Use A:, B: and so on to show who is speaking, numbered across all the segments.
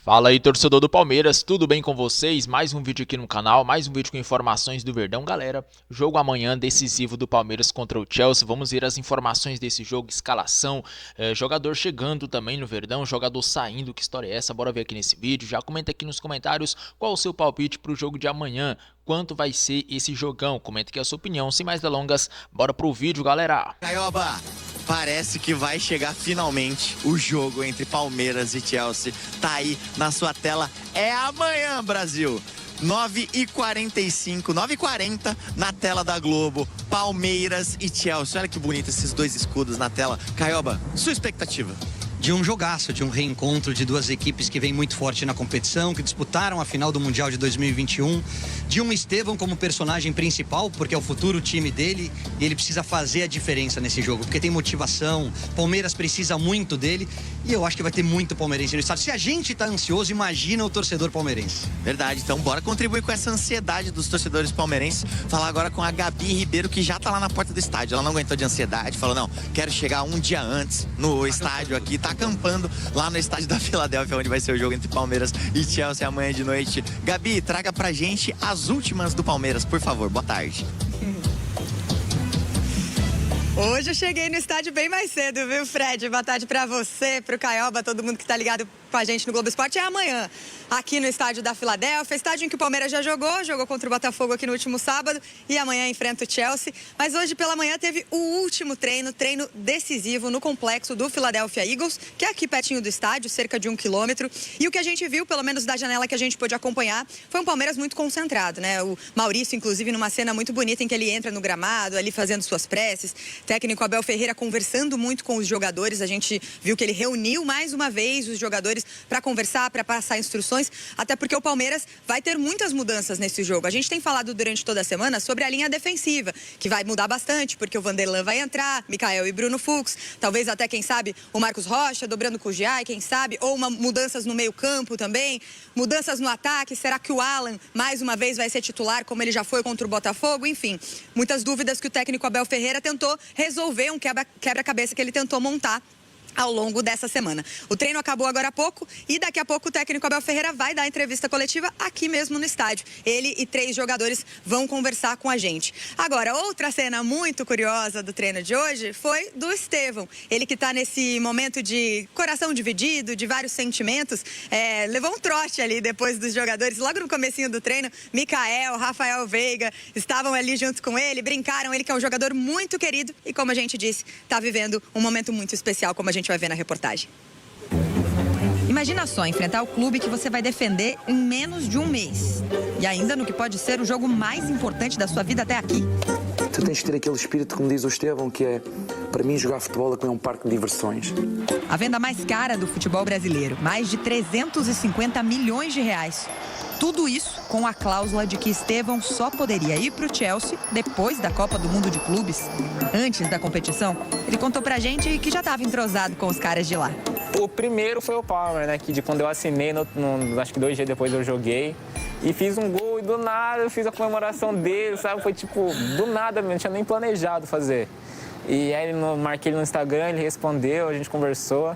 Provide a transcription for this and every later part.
A: Fala aí, torcedor do Palmeiras, tudo bem com vocês? Mais um vídeo aqui no canal, mais um vídeo com informações do Verdão. Galera, jogo amanhã decisivo do Palmeiras contra o Chelsea. Vamos ver as informações desse jogo, escalação, jogador chegando também no Verdão, jogador saindo, que história é essa? Bora ver aqui nesse vídeo. Já comenta aqui nos comentários qual o seu palpite para o jogo de amanhã. Quanto vai ser esse jogão? Comenta aqui a sua opinião. Sem mais delongas, bora pro vídeo, galera.
B: Caioba, parece que vai chegar finalmente o jogo entre Palmeiras e Chelsea. Tá aí na sua tela. É amanhã, Brasil. 9h45, 9h40 na tela da Globo. Palmeiras e Chelsea. Olha que bonito esses dois escudos na tela. Caioba, sua expectativa?
C: De um jogaço, de um reencontro de duas equipes que vêm muito forte na competição, que disputaram a final do Mundial de 2021, de um Estevão como personagem principal, porque é o futuro time dele e ele precisa fazer a diferença nesse jogo, porque tem motivação, Palmeiras precisa muito dele e eu acho que vai ter muito palmeirense no estádio. Se a gente tá ansioso, imagina o torcedor palmeirense.
B: Verdade, então bora contribuir com essa ansiedade dos torcedores palmeirenses. Falar agora com a Gabi Ribeiro, que já tá lá na porta do estádio. Ela não aguentou de ansiedade, falou, não, quero chegar um dia antes no estádio aqui, tá acampando lá no estádio da Filadélfia, onde vai ser o jogo entre Palmeiras e Chelsea amanhã de noite. Gabi, traga pra gente as últimas do Palmeiras, por favor. Boa tarde.
D: Hoje eu cheguei no estádio bem mais cedo, viu, Fred? Boa tarde pra você, pro Caioba, todo mundo que tá ligado com a gente no Globo Esporte. É amanhã, aqui no estádio da Filadélfia, estádio em que o Palmeiras já jogou contra o Botafogo aqui no último sábado e amanhã enfrenta o Chelsea. Mas hoje pela manhã teve o último treino decisivo no complexo do Philadelphia Eagles, que é aqui pertinho do estádio, cerca de 1 quilômetro. E o que a gente viu, pelo menos da janela que a gente pôde acompanhar, foi um Palmeiras muito concentrado, né? O Maurício, inclusive, numa cena muito bonita em que ele entra no gramado, ali fazendo suas preces. Técnico Abel Ferreira conversando muito com os jogadores. A gente viu que ele reuniu mais uma vez os jogadores para conversar, para passar instruções, até porque o Palmeiras vai ter muitas mudanças nesse jogo. A gente tem falado durante toda a semana sobre a linha defensiva, que vai mudar bastante, porque o Vanderlan vai entrar, Michael e Bruno Fux, talvez até, quem sabe, o Marcos Rocha dobrando com o Giai, quem sabe, ou mudanças no meio-campo também, mudanças no ataque. Será que o Alan, mais uma vez, vai ser titular, como ele já foi contra o Botafogo? Enfim, muitas dúvidas que o técnico Abel Ferreira tentou resolver, um quebra-cabeça que ele tentou montar ao longo dessa semana. O treino acabou agora há pouco e daqui a pouco o técnico Abel Ferreira vai dar entrevista coletiva aqui mesmo no estádio. Ele e 3 jogadores vão conversar com a gente. Agora, outra cena muito curiosa do treino de hoje foi do Estevão. Ele que está nesse momento de coração dividido, de vários sentimentos, levou um trote ali depois dos jogadores. Logo no comecinho do treino, Michael, Rafael Veiga estavam ali junto com ele, brincaram. Ele que é um jogador muito querido e, como a gente disse, está vivendo um momento muito especial, como a gente vai ver na reportagem. Imagina só, enfrentar o clube que você vai defender em menos de um mês. E ainda no que pode ser o jogo mais importante da sua vida até aqui.
E: Tu tens que ter aquele espírito, como diz o Estevão, que é, para mim, jogar futebol é um parque de diversões.
D: A venda mais cara do futebol brasileiro, mais de 350 milhões de reais. Tudo isso com a cláusula de que Estevão só poderia ir para o Chelsea depois da Copa do Mundo de Clubes. Antes da competição, ele contou pra gente que já estava entrosado com os caras de lá.
F: O primeiro foi o Palmer, né? Que de quando eu assinei, acho que 2 dias depois eu joguei. E fiz um gol e do nada eu fiz a comemoração dele, sabe? Foi tipo, do nada mesmo, não tinha nem planejado fazer. E aí marquei ele no Instagram, ele respondeu, a gente conversou.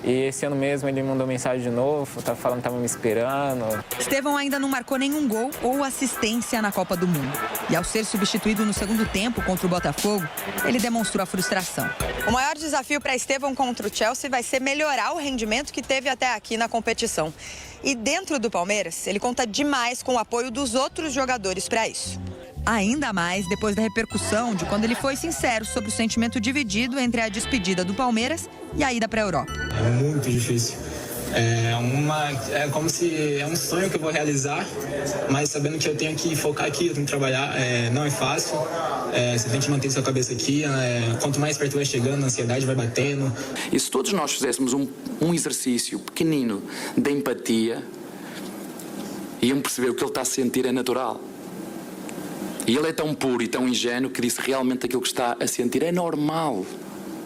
F: E esse ano mesmo ele mandou mensagem de novo, tava falando que tava me esperando.
D: Estevão ainda não marcou nenhum gol ou assistência na Copa do Mundo. E ao ser substituído no segundo tempo contra o Botafogo, ele demonstrou a frustração. O maior desafio para Estevão contra o Chelsea vai ser melhorar o rendimento que teve até aqui na competição. E dentro do Palmeiras, ele conta demais com o apoio dos outros jogadores para isso. Ainda mais depois da repercussão de quando ele foi sincero sobre o sentimento dividido entre a despedida do Palmeiras e a ida para a Europa.
G: É muito difícil. É como se é um sonho que eu vou realizar, mas sabendo que eu tenho que focar aqui, eu tenho que trabalhar. Não é fácil. Você tem que manter sua cabeça aqui. Quanto mais perto vai chegando, a ansiedade vai batendo.
H: E se todos nós fizéssemos um exercício pequenino de empatia, iam perceber o que ele está a sentir é natural. E ele é tão puro e tão ingênuo que disse realmente aquilo que está a sentir é normal.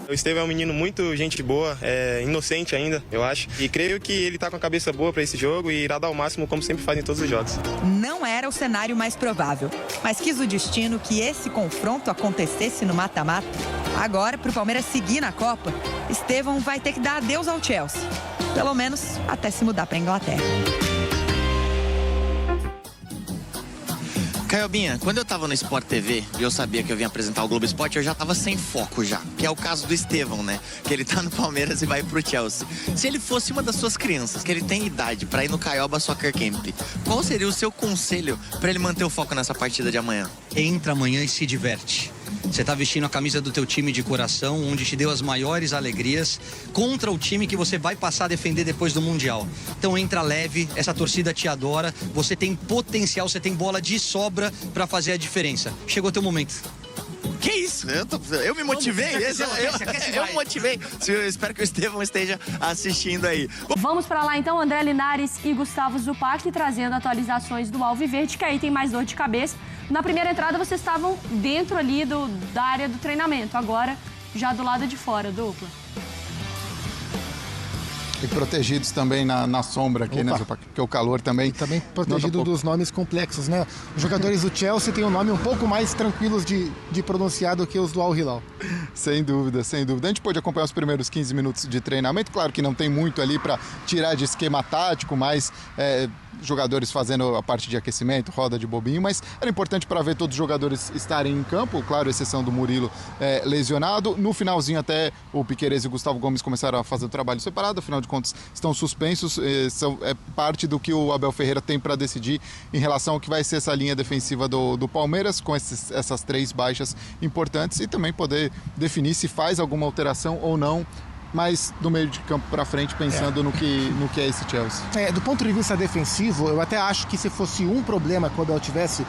I: O Estevão é um menino muito gente boa, inocente ainda, eu acho. E creio que ele está com a cabeça boa para esse jogo e irá dar o máximo, como sempre faz em todos os jogos.
D: Não era o cenário mais provável, mas quis o destino que esse confronto acontecesse no mata-mata. Agora, para o Palmeiras seguir na Copa, Estevão vai ter que dar adeus ao Chelsea. pelo menos até se mudar para a Inglaterra.
B: Caiobinha, quando eu tava no Sport TV e eu sabia que eu vinha apresentar o Globo Esporte, eu já tava sem foco já. Que é o caso do Estevão, né? Que ele tá no Palmeiras e vai pro Chelsea. Se ele fosse uma das suas crianças, que ele tem idade pra ir no Caioba Soccer Camp, qual seria o seu conselho pra ele manter o foco nessa partida de amanhã?
C: Entra amanhã e se diverte. Você tá vestindo a camisa do teu time de coração, onde te deu as maiores alegrias, contra o time que você vai passar a defender depois do Mundial. Então entra leve, essa torcida te adora, você tem potencial, você tem bola de sobra pra fazer a diferença. Chegou teu momento.
B: Que isso? Eu me motivei? Eu me motivei. Eu espero que o Estevão esteja assistindo aí.
J: Vamos para lá então, André Linares e Gustavo Zupac trazendo atualizações do Alviverde, que aí tem mais dor de cabeça. Na primeira entrada vocês estavam dentro ali da área do treinamento, agora já do lado de fora, dupla.
K: E protegidos também na sombra aqui, né, porque o calor também...
L: E também protegido dos nomes complexos, né? Os jogadores do Chelsea têm um nome um pouco mais tranquilos de pronunciar do que os do Al Hilal.
K: Sem dúvida, sem dúvida. A gente pôde acompanhar os primeiros 15 minutos de treinamento. Claro que não tem muito ali para tirar de esquema tático, mas jogadores fazendo a parte de aquecimento, roda de bobinho, mas era importante para ver todos os jogadores estarem em campo, claro, exceção do Murilo lesionado. No finalzinho até o Piquerez e o Gustavo Gomes começaram a fazer o trabalho separado, afinal de contas estão suspensos, é parte do que o Abel Ferreira tem para decidir em relação ao que vai ser essa linha defensiva do Palmeiras, com essas 3 baixas importantes, e também poder definir se faz alguma alteração ou não, mas do meio de campo para frente, pensando no que é esse Chelsea.
L: Do ponto de vista defensivo, eu até acho que se fosse um problema que o Abel tivesse,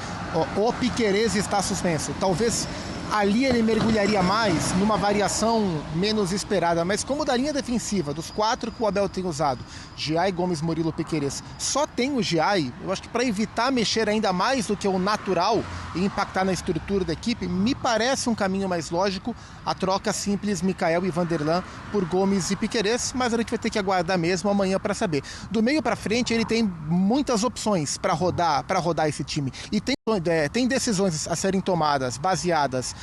L: o Piquerez está suspenso. Talvez ali ele mergulharia mais numa variação menos esperada, mas como da linha defensiva, dos 4 que o Abel tem usado, Giai, Gomes, Murilo, Piquerez, só tem o Giai, eu acho que para evitar mexer ainda mais do que o natural e impactar na estrutura da equipe, me parece um caminho mais lógico a troca simples Mikael e Vanderlan por Gomes e Piquerez, mas a gente vai ter que aguardar mesmo amanhã para saber. Do meio para frente ele tem muitas opções para rodar esse time, e tem decisões a serem tomadas baseadas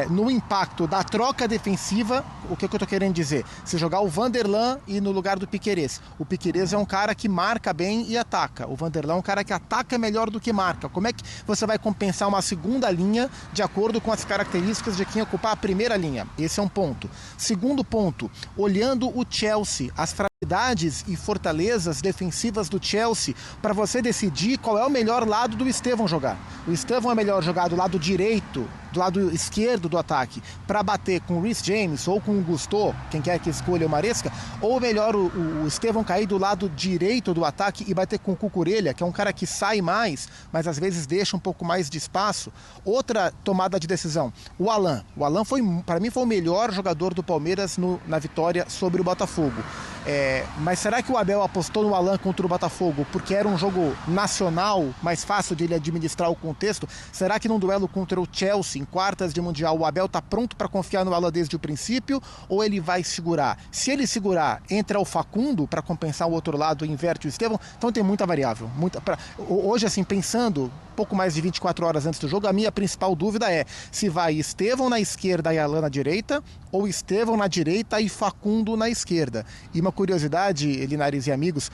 L: no impacto da troca defensiva. O que eu estou querendo dizer? Se jogar o Vanderlan e no lugar do Piquerez. O Piquerez é um cara que marca bem e ataca. O Vanderlan é um cara que ataca melhor do que marca. Como é que você vai compensar uma segunda linha de acordo com as características de quem ocupar a primeira linha? Esse é um ponto. Segundo ponto, olhando o Chelsea, as fragilidades e fortalezas defensivas do Chelsea, para você decidir qual é o melhor lado do Estevão jogar. O Estevão é melhor jogar do lado direito, do lado esquerdo do ataque, para bater com o Reece James ou com o Gusto, quem quer que escolha o Maresca, ou melhor o Estevão cair do lado direito do ataque e bater com o Cucurella, que é um cara que sai mais, mas às vezes deixa um pouco mais de espaço. Outra tomada de decisão, o Alan. O Alan para mim foi o melhor jogador do Palmeiras na vitória sobre o Botafogo. Mas será que o Abel apostou no Alan contra o Botafogo porque era um jogo nacional, mais fácil de ele administrar o contexto? Será que num duelo contra o Chelsea, em quartas de Mundial, o Abel está pronto para confiar no Alan desde o princípio, ou ele vai segurar? Se ele segurar, entra o Facundo para compensar o outro lado e inverte o Estevão, então tem muita variável. Hoje, assim, pensando pouco mais de 24 horas antes do jogo, a minha principal dúvida é se vai Estevão na esquerda e Alan na direita, ou Estevão na direita e Facundo na esquerda. E uma curiosidade, Linares e amigos,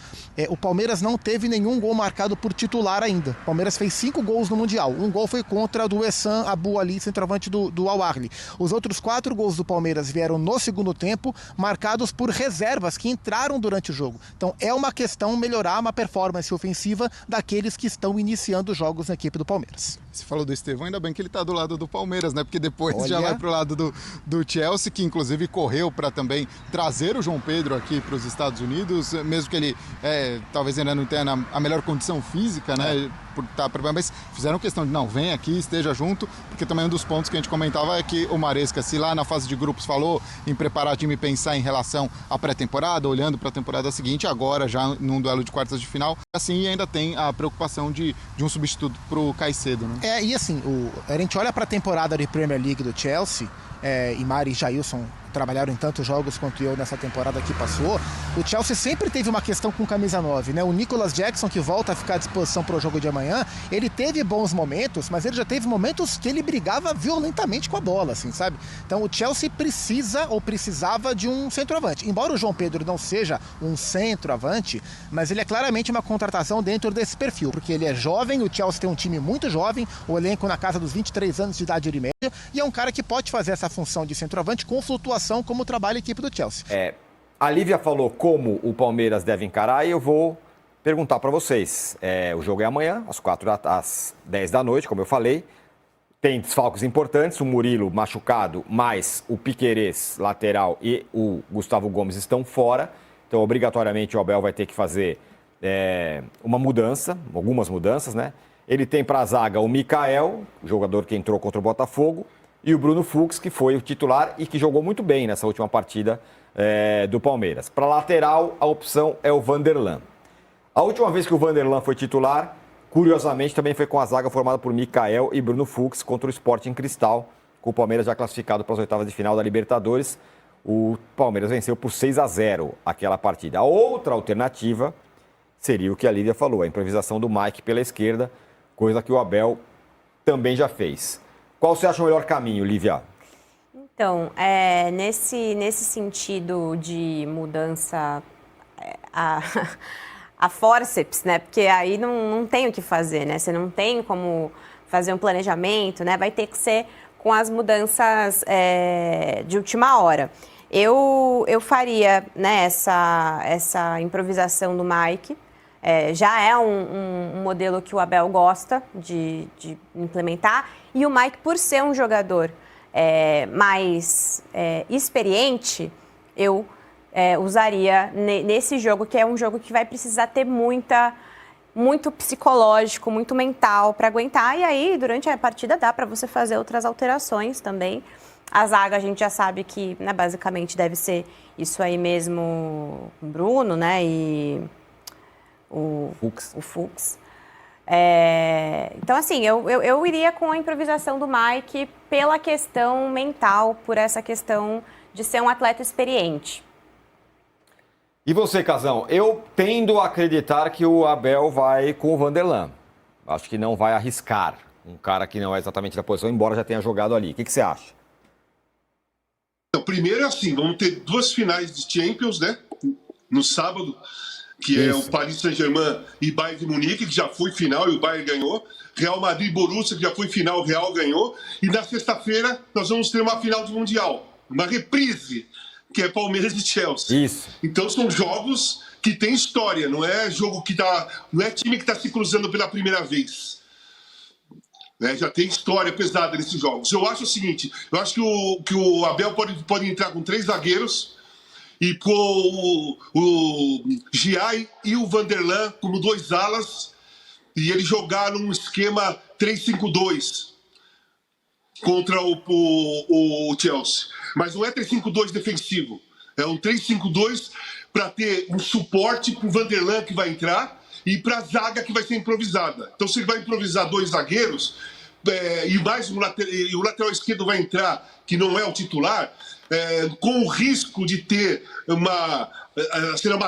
L: o Palmeiras não teve nenhum gol marcado por titular ainda. O Palmeiras fez 5 gols no Mundial. Um gol foi contra do Essam Abu Ali, centroavante do Al Ahly. Os outros 4 gols do Palmeiras vieram no segundo tempo, marcados por reservas que entraram durante o jogo. Então é uma questão melhorar uma performance ofensiva daqueles que estão iniciando jogos na equipe do Palmeiras.
K: Você falou do Estevão, ainda bem que ele está do lado do Palmeiras, né? Porque depois já vai para o lado do Chelsea, que inclusive correu para também trazer o João Pedro aqui para os Estados Unidos, mesmo que ele talvez ainda não tenha a melhor condição física, né? Mas fizeram questão de, não, vem aqui, esteja junto, porque também um dos pontos que a gente comentava é que o Maresca, se lá na fase de grupos falou em preparar time e pensar em relação à pré-temporada, olhando para a temporada seguinte, agora já num duelo de quartas de final, assim ainda tem a preocupação de um substituto para o Caicedo, né?
L: E assim, a gente olha para a temporada de Premier League do Chelsea, e Mari e Jailson trabalharam em tantos jogos quanto eu nessa temporada que passou, o Chelsea sempre teve uma questão com camisa 9, né? O Nicolas Jackson, que volta a ficar à disposição para o jogo de amanhã, ele teve bons momentos, mas ele já teve momentos que ele brigava violentamente com a bola, assim, sabe? Então o Chelsea precisava de um centroavante. Embora o João Pedro não seja um centroavante, mas ele é claramente uma contratação dentro desse perfil, porque ele é jovem, o Chelsea tem um time muito jovem, o elenco na casa dos 23 anos de idade de média, e é um cara que pode fazer essa função de centroavante com flutuação, como trabalha a equipe do Chelsea.
M: A Lívia falou como o Palmeiras deve encarar e eu vou perguntar para vocês. O jogo é amanhã, às 10 da noite, como eu falei. Tem desfalques importantes, o Murilo machucado, mais o Piquerez, lateral, e o Gustavo Gomes estão fora. Então, obrigatoriamente, o Abel vai ter que fazer uma mudança, algumas mudanças, né? Ele tem para a zaga o Mikael, jogador que entrou contra o Botafogo, e o Bruno Fux, que foi o titular e que jogou muito bem nessa última partida do Palmeiras. Para lateral, a opção é o Vanderlan. A última vez que o Vanderlan foi titular, curiosamente, também foi com a zaga formada por Mikael e Bruno Fux contra o Sporting Cristal, com o Palmeiras já classificado para as oitavas de final da Libertadores. O Palmeiras venceu por 6-0 aquela partida. A outra alternativa seria o que a Lívia falou, a improvisação do Mike pela esquerda, coisa que o Abel também já fez. Qual você acha o melhor caminho, Lívia?
N: Então, nesse sentido de mudança a fórceps, né? Porque aí não tem o que fazer, né? Você não tem como fazer um planejamento, né? Vai ter que ser com as mudanças de última hora. Eu faria, né, essa improvisação do Mike. Já é um modelo que o Abel gosta de implementar. E o Mike, por ser um jogador mais experiente, eu usaria nesse jogo, que é um jogo que vai precisar ter muito psicológico, muito mental para aguentar. E aí, durante a partida, dá para você fazer outras alterações também. A zaga, a gente já sabe que, né, basicamente deve ser isso aí mesmo, o Bruno, né, e o Fux. Então, assim, eu iria com a improvisação do Mike pela questão mental, por essa questão de ser um atleta experiente.
M: E você, Casão? Eu tendo a acreditar que o Abel vai com o Vanderlan. Acho que não vai arriscar um cara que não é exatamente da posição, embora já tenha jogado ali. O que você acha?
O: Então, primeiro é assim, vamos ter 2 finais de Champions, né? No sábado, que é o Paris Saint-Germain e Bayern de Munique, que já foi final e o Bayern ganhou. Real Madrid e Borussia, que já foi final, o Real ganhou. E na sexta-feira nós vamos ter uma final do Mundial, uma reprise, que é Palmeiras e Chelsea.
M: Isso.
O: Então são jogos que tem história, não é jogo que não é time que está se cruzando pela primeira vez. Já tem história pesada nesses jogos. Eu acho o seguinte, eu acho que o Abel pode entrar com 3 zagueiros e com o Giai e o Vanderlan como 2 alas e ele jogar num esquema 3-5-2 contra o Chelsea. Mas não é 3-5-2 defensivo, é um 3-5-2 para ter um suporte para o Vanderlan que vai entrar e para a zaga que vai ser improvisada. Então, se ele vai improvisar 2 zagueiros e mais o lateral esquerdo vai entrar, que não é o titular, com o risco de ter uma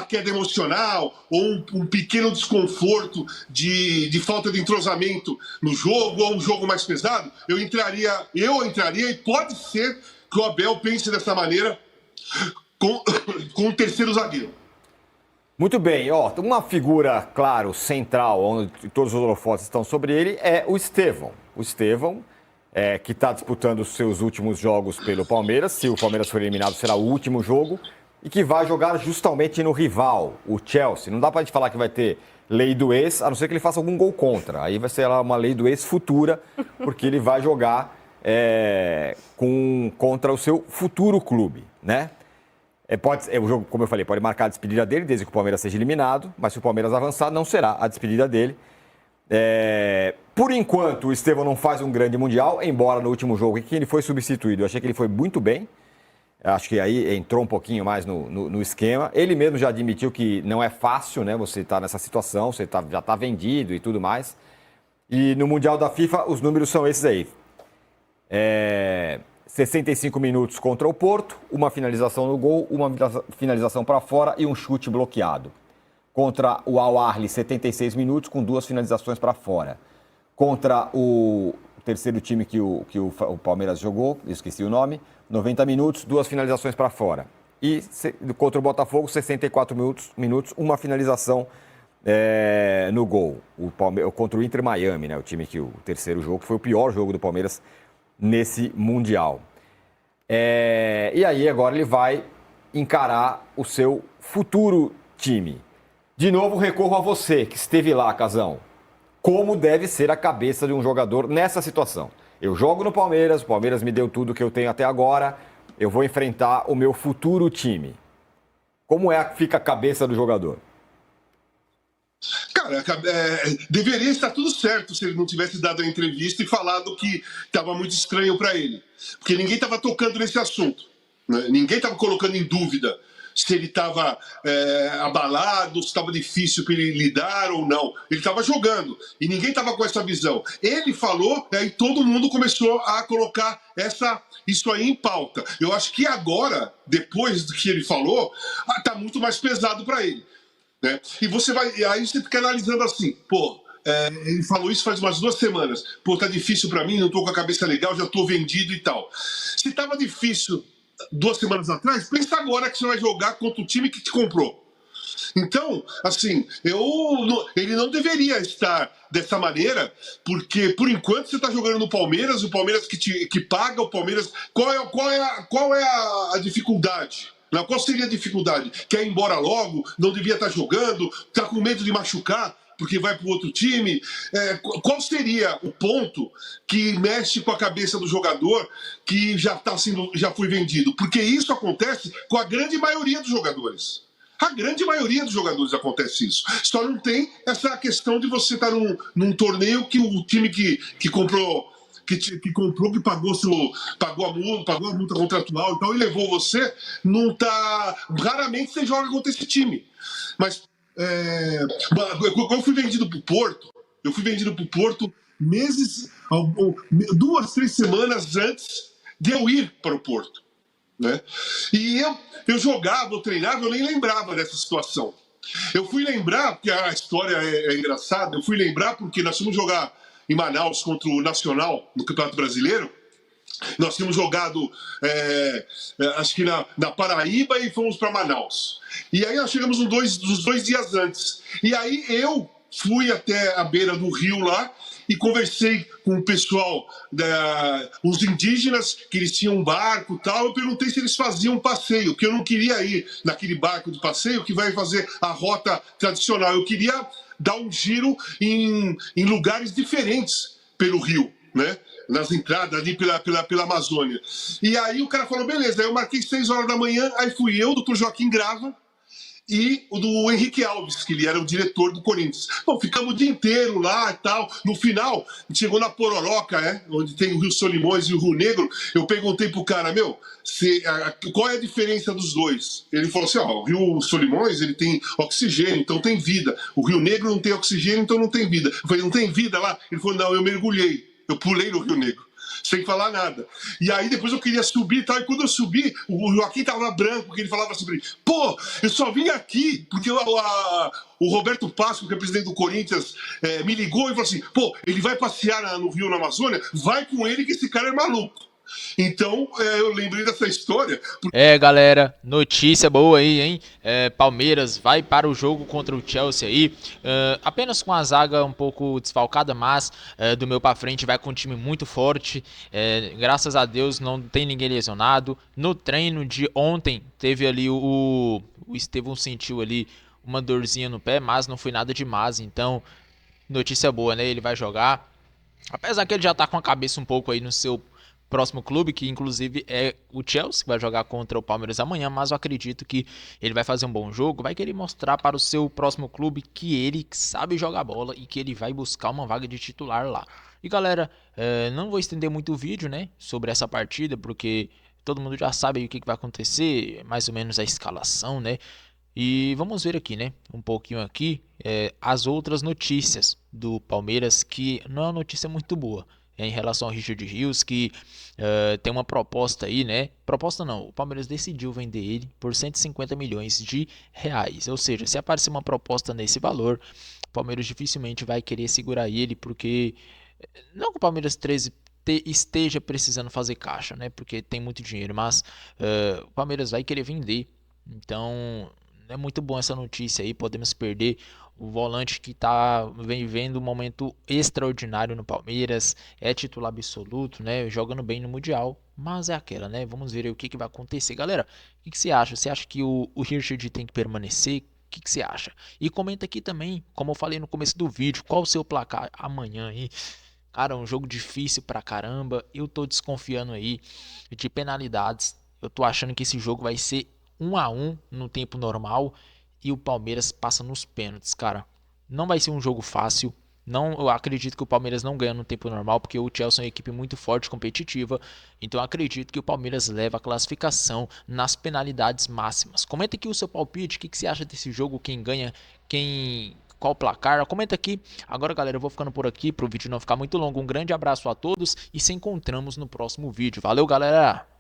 O: queda emocional ou um pequeno desconforto de falta de entrosamento no jogo ou um jogo mais pesado, eu entraria e pode ser que o Abel pense dessa maneira com o terceiro zagueiro.
M: Muito bem, uma figura, claro, central, onde todos os holofotes estão sobre ele, é o Estevão. O Estevão, que está disputando os seus últimos jogos pelo Palmeiras. Se o Palmeiras for eliminado, será o último jogo. E que vai jogar justamente no rival, o Chelsea. Não dá pra gente falar que vai ter lei do ex, a não ser que ele faça algum gol contra. Aí vai ser uma lei do ex futura, porque ele vai jogar contra o seu futuro clube, né? O jogo, como eu falei, pode marcar a despedida dele, desde que o Palmeiras seja eliminado, mas se o Palmeiras avançar, não será a despedida dele. Por enquanto, o Estevão não faz um grande Mundial, embora no último jogo em que ele foi substituído, eu achei que ele foi muito bem. Acho que aí entrou um pouquinho mais no esquema. Ele mesmo já admitiu que não é fácil, né? Você tá nessa situação, você já está vendido e tudo mais. E no Mundial da FIFA, os números são esses aí. 65 minutos contra o Porto, uma finalização no gol, uma finalização para fora e um chute bloqueado. Contra o Al Ahly, 76 minutos com 2 finalizações para fora. Contra o terceiro time que o Palmeiras jogou, esqueci o nome, 90 minutos, 2 finalizações para fora. E contra o Botafogo, 64 minutos, uma finalização no gol. Contra o Inter Miami, né? O time que o terceiro jogo, que foi o pior jogo do Palmeiras nesse Mundial. E aí agora ele vai encarar o seu futuro time. De novo, recorro a você, que esteve lá, Casão. Como deve ser a cabeça de um jogador nessa situação? Eu jogo no Palmeiras, o Palmeiras me deu tudo que eu tenho até agora, eu vou enfrentar o meu futuro time. Como fica a cabeça do jogador?
O: Cara, deveria estar tudo certo se ele não tivesse dado a entrevista e falado que estava muito estranho para ele. Porque ninguém estava tocando nesse assunto, né? Ninguém estava colocando em dúvida se ele estava abalado, se estava difícil para ele lidar ou não. Ele estava jogando e ninguém estava com essa visão. Ele falou, e todo mundo começou a colocar isso aí em pauta. Eu acho que agora, depois do que ele falou, está muito mais pesado para ele, né? E aí você fica analisando assim, ele falou isso faz umas 2 semanas. Tá difícil para mim, não estou com a cabeça legal, já estou vendido e tal. Se estava difícil 2 semanas atrás, pensa agora que você vai jogar contra o time que te comprou. Então, assim, ele não deveria estar dessa maneira, porque por enquanto você está jogando no Palmeiras, o Palmeiras que paga, o Palmeiras. Qual é a dificuldade? Qual seria a dificuldade? Quer ir embora logo? Não devia estar jogando? Está com medo de machucar porque vai para o outro time? Qual seria o ponto que mexe com a cabeça do jogador que já foi vendido? Porque isso acontece com a grande maioria dos jogadores. A grande maioria dos jogadores acontece isso. Só não tem essa questão de você estar num torneio que o time que comprou, que pagou a multa contratual e tal, e levou você, não tá. Raramente você joga contra esse time. Mas eu fui vendido para o Porto, meses, 2, 3 semanas antes de eu ir para o Porto, né? E eu jogava, eu treinava, eu nem lembrava dessa situação. Eu fui lembrar, porque a história é engraçada, eu fui lembrar porque nós fomos jogar em Manaus contra o Nacional no Campeonato Brasileiro. Nós tínhamos jogado, acho que na Paraíba, e fomos para Manaus. E aí nós chegamos uns 2 dias antes. E aí eu fui até a beira do rio lá e conversei com o pessoal, os indígenas, que eles tinham um barco e tal. Eu perguntei se eles faziam um passeio, porque eu não queria ir naquele barco de passeio que vai fazer a rota tradicional. Eu queria dar um giro em lugares diferentes pelo rio, né? Nas entradas ali pela Amazônia. E aí o cara falou, beleza. Aí eu marquei 6 horas da manhã, aí fui eu, o Dr. Joaquim Grava, e o do Henrique Alves, que ele era o diretor do Corinthians. Bom, ficamos o dia inteiro lá e tal. No final, chegou na Pororoca, onde tem o Rio Solimões e o Rio Negro. Eu perguntei pro cara, qual é a diferença dos dois? Ele falou assim, o Rio Solimões, ele tem oxigênio, então tem vida. O Rio Negro não tem oxigênio, então não tem vida. Eu falei, não tem vida lá? Ele falou, não, eu mergulhei. Eu pulei no Rio Negro, sem falar nada. E aí depois eu queria subir e tal, e quando eu subi, o Joaquim tava branco, porque ele falava assim, eu só vim aqui porque o Roberto Pasco, que é presidente do Corinthians, me ligou e falou assim, ele vai passear no Rio, na Amazônia, vai com ele que esse cara é maluco. Então, eu lembrei dessa história.
A: Galera, notícia boa aí, hein? Palmeiras vai para o jogo contra o Chelsea aí, apenas com a zaga um pouco desfalcada, mas do meio para frente vai com um time muito forte. Graças a Deus não tem ninguém lesionado. No treino de ontem teve ali o Estevão sentiu ali uma dorzinha no pé, mas não foi nada demais. Então, notícia boa, né? Ele vai jogar. Apesar que ele já tá com a cabeça um pouco aí no seu próximo clube, que inclusive é o Chelsea, que vai jogar contra o Palmeiras amanhã, mas eu acredito que ele vai fazer um bom jogo, vai querer mostrar para o seu próximo clube que ele sabe jogar bola e que ele vai buscar uma vaga de titular lá. E galera, não vou estender muito o vídeo, né, sobre essa partida, porque todo mundo já sabe o que vai acontecer, mais ou menos a escalação, né, e vamos ver aqui, né, um pouquinho aqui, as outras notícias do Palmeiras, que não é uma notícia muito boa. em relação ao Richard Rios, que tem uma proposta aí, né? Proposta não, o Palmeiras decidiu vender ele por 150 milhões de reais. Ou seja, se aparecer uma proposta nesse valor, o Palmeiras dificilmente vai querer segurar ele, porque não que o Palmeiras 13 esteja precisando fazer caixa, né? Porque tem muito dinheiro, mas o Palmeiras vai querer vender. Então, é muito bom essa notícia aí. Podemos perder o volante que tá vivendo um momento extraordinário no Palmeiras, é titular absoluto, né? Jogando bem no Mundial, mas é aquela, né? Vamos ver aí o que vai acontecer. Galera, o que você acha? Você acha que o Richard tem que permanecer? O que você acha? E comenta aqui também, como eu falei no começo do vídeo, qual o seu placar amanhã aí? Cara, um jogo difícil pra caramba. Eu tô desconfiando aí de penalidades. Eu tô achando que esse jogo vai ser 1-1 no tempo normal e o Palmeiras passa nos pênaltis, cara. Não vai ser um jogo fácil. Não, eu acredito que o Palmeiras não ganha no tempo normal, porque o Chelsea é uma equipe muito forte e competitiva. Então eu acredito que o Palmeiras leva a classificação nas penalidades máximas. Comenta aqui o seu palpite, o que você acha desse jogo, quem ganha, qual o placar, comenta aqui. Agora, galera, eu vou ficando por aqui para o vídeo não ficar muito longo. Um grande abraço a todos e se encontramos no próximo vídeo. Valeu, galera!